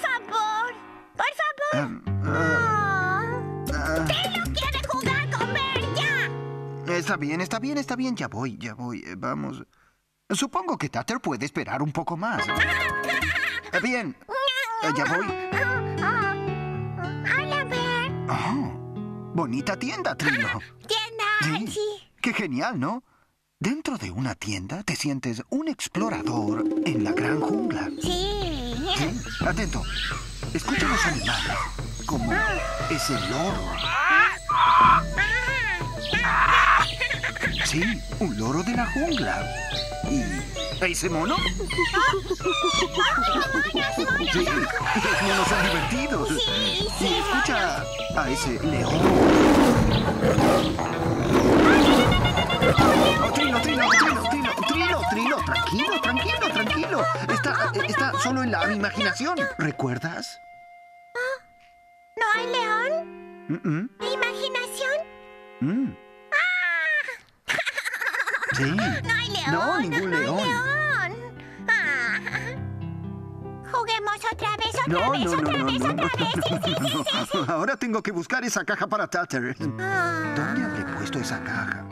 favor. Por favor. Trilo quiere jugar con Bert, ya. Está bien. Ya voy. Vamos. Supongo que Tutter puede esperar un poco más. Bien. Ya voy. Hola, Bert. Oh, bonita tienda, Trilo. Tienda, sí. Qué genial, ¿no? Dentro de una tienda te sientes un explorador en la gran jungla. Sí. Sí, atento. Escucha los animales, como ese loro. Sí, un loro de la jungla. ¿Y ese mono? Sí, los monos son divertidos. Sí, Y escucha a ese león. Oh, Trilo, tranquilo. Está solo en la imaginación. ¿Recuerdas? ¿No hay león? ¿Imaginación? Sí. No hay león. No, ningún león. Juguemos otra vez. No. Sí. Ahora tengo que buscar esa caja para Tutter. ¿Dónde habré puesto esa caja?